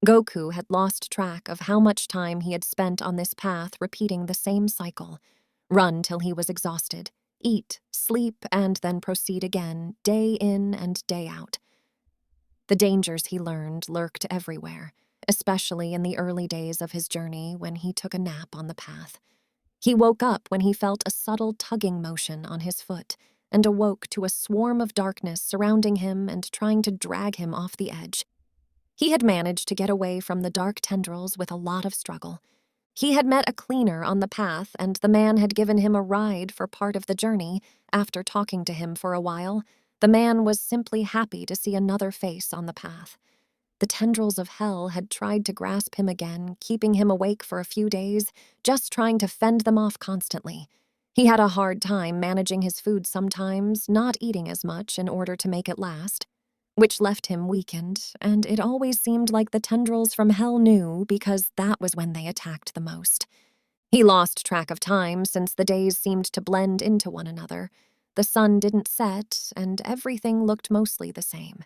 Goku had lost track of how much time he had spent on this path repeating the same cycle. Run till he was exhausted, eat, sleep, and then proceed again, day in and day out. The dangers he learned lurked everywhere, especially in the early days of his journey when he took a nap on the path. He woke up when he felt a subtle tugging motion on his foot and awoke to a swarm of darkness surrounding him and trying to drag him off the edge. He had managed to get away from the dark tendrils with a lot of struggle. He had met a cleaner on the path, and the man had given him a ride for part of the journey. After talking to him for a while, the man was simply happy to see another face on the path. The tendrils of hell had tried to grasp him again, keeping him awake for a few days, just trying to fend them off constantly. He had a hard time managing his food sometimes, not eating as much in order to make it last, which left him weakened, and it always seemed like the tendrils from hell knew because that was when they attacked the most. He lost track of time since the days seemed to blend into one another. The sun didn't set, and everything looked mostly the same.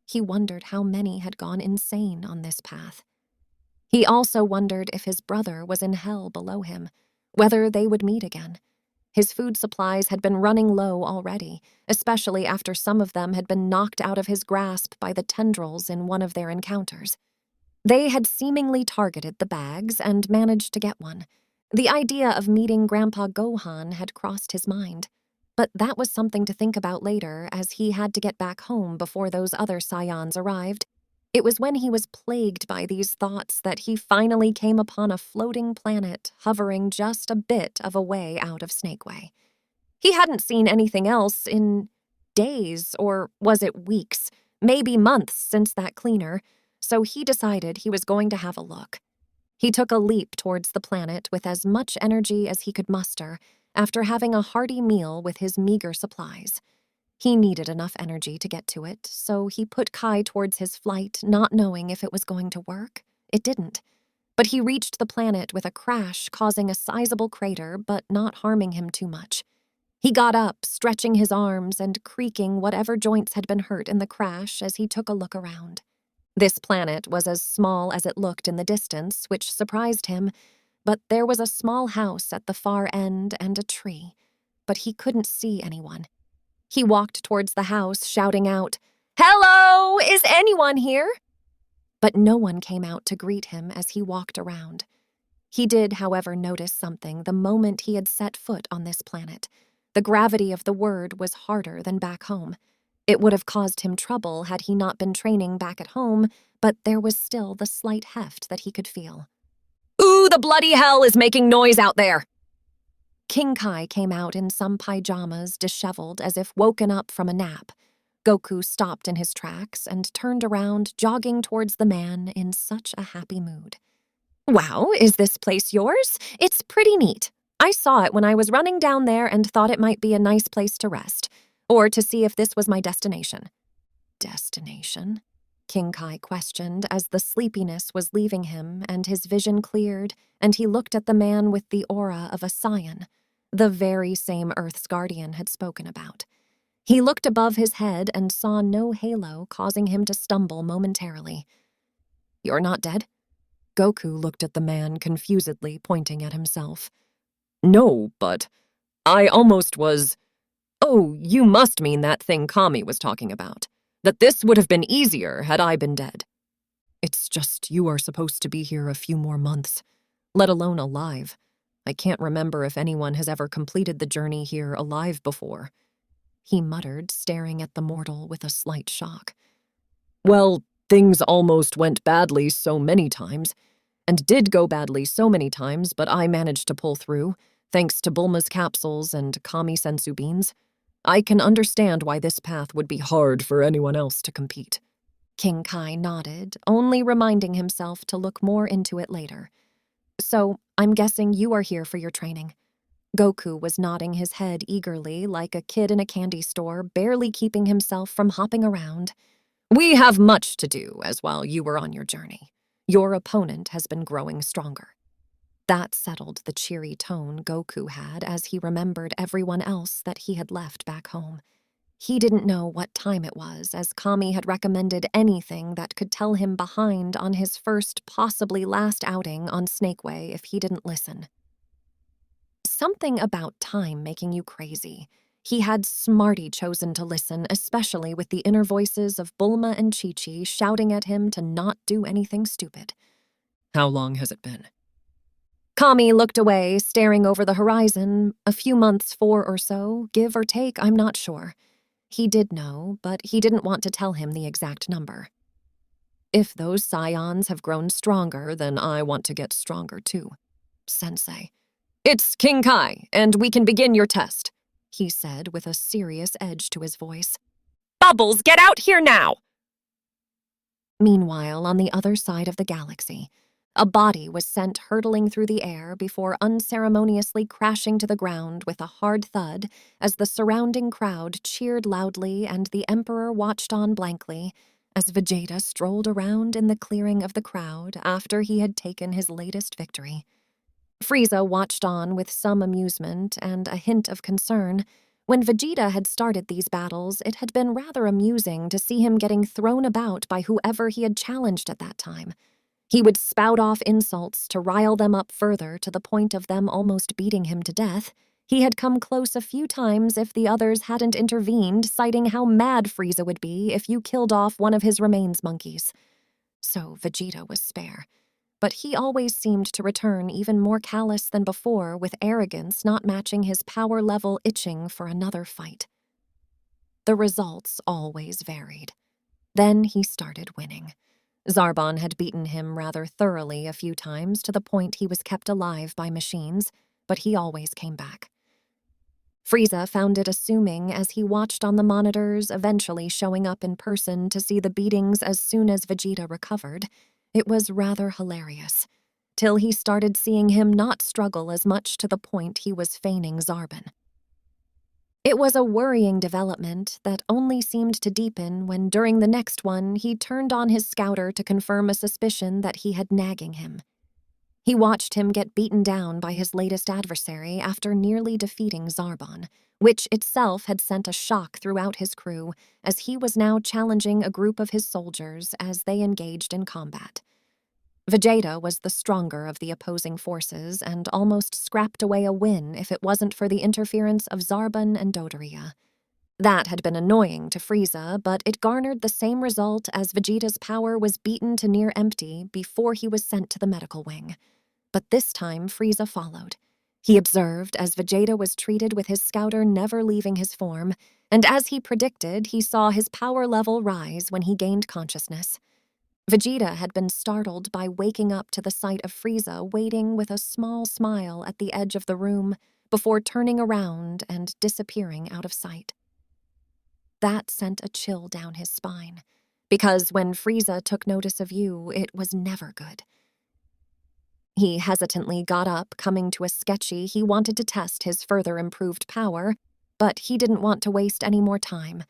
He wondered how many had gone insane on this path. He also wondered if his brother was in hell below him, whether they would meet again. His food supplies had been running low already, especially after some of them had been knocked out of his grasp by the tendrils in one of their encounters. They had seemingly targeted the bags and managed to get one. The idea of meeting Grandpa Gohan had crossed his mind, but that was something to think about later as he had to get back home before those other Saiyans arrived. It was when he was plagued by these thoughts that he finally came upon a floating planet hovering just a bit of a way out of Snake Way. He hadn't seen anything else in days, or was it weeks, maybe months since that cleaner, so he decided he was going to have a look. He took a leap towards the planet with as much energy as he could muster after having a hearty meal with his meager supplies. He needed enough energy to get to it, so he put Kai towards his flight, not knowing if it was going to work. It didn't. But he reached the planet with a crash, causing a sizable crater, but not harming him too much. He got up, stretching his arms and creaking whatever joints had been hurt in the crash as he took a look around. This planet was as small as it looked in the distance, which surprised him, but there was a small house at the far end and a tree, but he couldn't see anyone. He walked towards the house, shouting out, "Hello! Is anyone here?" But no one came out to greet him as he walked around. He did, however, notice something the moment he had set foot on this planet. The gravity of the word was harder than back home. It would have caused him trouble had he not been training back at home, but there was still the slight heft that he could feel. "Ooh, the bloody hell is making noise out there!" King Kai came out in some pajamas, disheveled as if woken up from a nap. Goku stopped in his tracks and turned around, jogging towards the man in such a happy mood. "Wow, is this place yours? It's pretty neat. I saw it when I was running down there and thought it might be a nice place to rest, or to see if this was my destination." "Destination?" King Kai questioned as the sleepiness was leaving him and his vision cleared, and he looked at the man with the aura of a Saiyan, the very same Earth's guardian had spoken about. He looked above his head and saw no halo, causing him to stumble momentarily. "You're not dead?" Goku looked at the man confusedly, pointing at himself. "No, but I almost was. Oh, you must mean that thing Kami was talking about. That this would have been easier had I been dead. It's just you are supposed to be here a few more months, let alone alive. I can't remember if anyone has ever completed the journey here alive before," he muttered, staring at the mortal with a slight shock. "Well, things almost went badly so many times, and did go badly so many times, but I managed to pull through, thanks to Bulma's capsules and Kami sensu beans. I can understand why this path would be hard for anyone else to compete." King Kai nodded, only reminding himself to look more into it later. "So, I'm guessing you are here for your training." Goku was nodding his head eagerly, like a kid in a candy store, barely keeping himself from hopping around. "We have much to do as while you were on your journey. Your opponent has been growing stronger." That settled the cheery tone Goku had as he remembered everyone else that he had left back home. He didn't know what time it was, as Kami had recommended anything that could tell him behind on his first, possibly last outing on Snakeway if he didn't listen. Something about time making you crazy. He had smarty chosen to listen, especially with the inner voices of Bulma and Chi-Chi shouting at him to not do anything stupid. How long has it been? Kami looked away, staring over the horizon. A few months, 4 or so, give or take, I'm not sure. He did know, but he didn't want to tell him the exact number. If those scions have grown stronger, then I want to get stronger too. Sensei. It's King Kai, and we can begin your test, he said with a serious edge to his voice. Bubbles, get out here now! Meanwhile, on the other side of the galaxy, a body was sent hurtling through the air before unceremoniously crashing to the ground with a hard thud as the surrounding crowd cheered loudly and the Emperor watched on blankly as Vegeta strolled around in the clearing of the crowd after he had taken his latest victory. Frieza watched on with some amusement and a hint of concern. When Vegeta had started these battles, it had been rather amusing to see him getting thrown about by whoever he had challenged at that time. He would spout off insults to rile them up further to the point of them almost beating him to death. He had come close a few times if the others hadn't intervened, citing how mad Frieza would be if you killed off one of his remains monkeys. So Vegeta was spare. But he always seemed to return even more callous than before, with arrogance not matching his power level itching for another fight. The results always varied. Then he started winning. Zarbon had beaten him rather thoroughly a few times to the point he was kept alive by machines, but he always came back. Frieza found it assuming as he watched on the monitors, eventually showing up in person to see the beatings as soon as Vegeta recovered. It was rather hilarious, till he started seeing him not struggle as much to the point he was feigning Zarbon. It was a worrying development that only seemed to deepen when during the next one he turned on his scouter to confirm a suspicion that he had nagging him. He watched him get beaten down by his latest adversary after nearly defeating Zarbon, which itself had sent a shock throughout his crew, as he was now challenging a group of his soldiers as they engaged in combat. Vegeta was the stronger of the opposing forces and almost scrapped away a win if it wasn't for the interference of Zarbon and Dodoria. That had been annoying to Frieza, but it garnered the same result as Vegeta's power was beaten to near empty before he was sent to the medical wing. But this time Frieza followed. He observed as Vegeta was treated with his scouter never leaving his form, and as he predicted, he saw his power level rise when he gained consciousness. Vegeta had been startled by waking up to the sight of Frieza waiting with a small smile at the edge of the room before turning around and disappearing out of sight. That sent a chill down his spine, because when Frieza took notice of you, it was never good. He hesitantly got up, coming to a sketchy he wanted to test his further improved power, but he didn't want to waste any more time.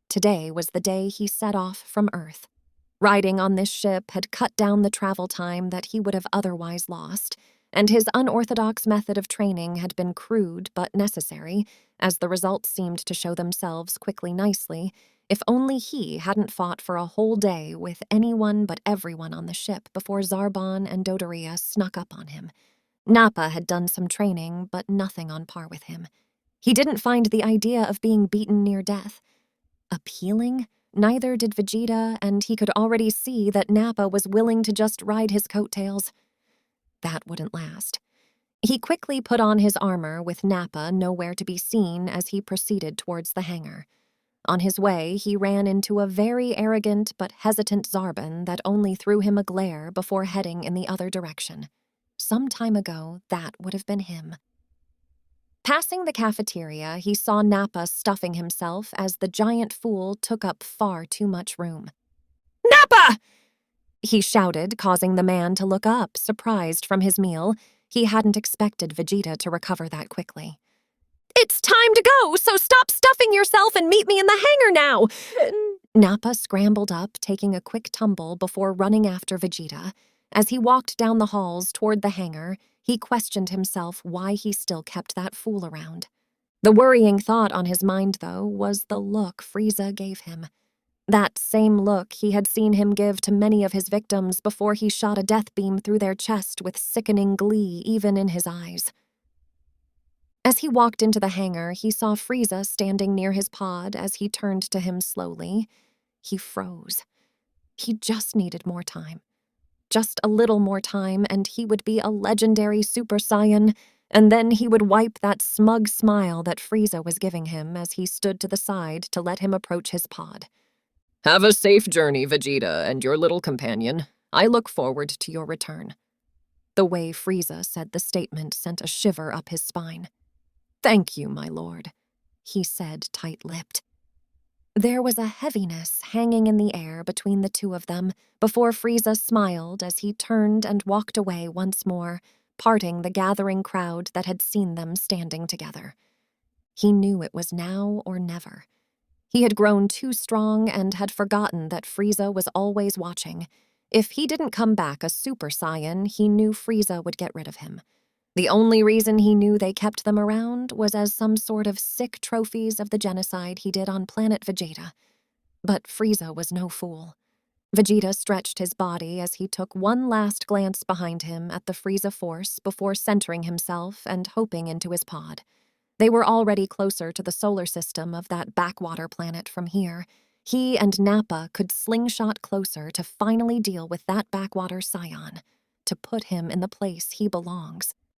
Today was the day he set off from Earth. Riding on this ship had cut down the travel time that he would have otherwise lost, and his unorthodox method of training had been crude but necessary, as the results seemed to show themselves quickly nicely, if only he hadn't fought for a whole day with anyone but everyone on the ship before Zarbon and Dodoria snuck up on him. Nappa had done some training, but nothing on par with him. He didn't find the idea of being beaten near death appealing. Neither did Vegeta, and he could already see that Nappa was willing to just ride his coattails. That wouldn't last. He quickly put on his armor with Nappa nowhere to be seen as he proceeded towards the hangar. On his way, he ran into a very arrogant but hesitant Zarbon that only threw him a glare before heading in the other direction. Some time ago, that would have been him. Passing the cafeteria, he saw Nappa stuffing himself as the giant fool took up far too much room. "Nappa!" he shouted, causing the man to look up, surprised from his meal. He hadn't expected Vegeta to recover that quickly. "It's time to go, so stop stuffing yourself and meet me in the hangar now!" Nappa scrambled up, taking a quick tumble before running after Vegeta. As he walked down the halls toward the hangar, he questioned himself why he still kept that fool around. The worrying thought on his mind, though, was the look Frieza gave him. That same look he had seen him give to many of his victims before he shot a death beam through their chest with sickening glee even in his eyes. As he walked into the hangar, he saw Frieza standing near his pod as he turned to him slowly. He froze. He just needed more time. Just a little more time, and he would be a legendary Super Saiyan, and then he would wipe that smug smile that Frieza was giving him as he stood to the side to let him approach his pod. Have a safe journey, Vegeta, and your little companion. I look forward to your return. The way Frieza said the statement sent a shiver up his spine. Thank you, my lord, he said, tight-lipped. There was a heaviness hanging in the air between the two of them before Frieza smiled as he turned and walked away once more, parting the gathering crowd that had seen them standing together. He knew it was now or never. He had grown too strong and had forgotten that Frieza was always watching. If he didn't come back a Super Saiyan, he knew Frieza would get rid of him. The only reason he knew they kept them around was as some sort of sick trophies of the genocide he did on planet Vegeta. But Frieza was no fool. Vegeta stretched his body as he took one last glance behind him at the Frieza force before centering himself and hoping into his pod. They were already closer to the solar system of that backwater planet from here. He and Nappa could slingshot closer to finally deal with that backwater scion, to put him in the place he belongs.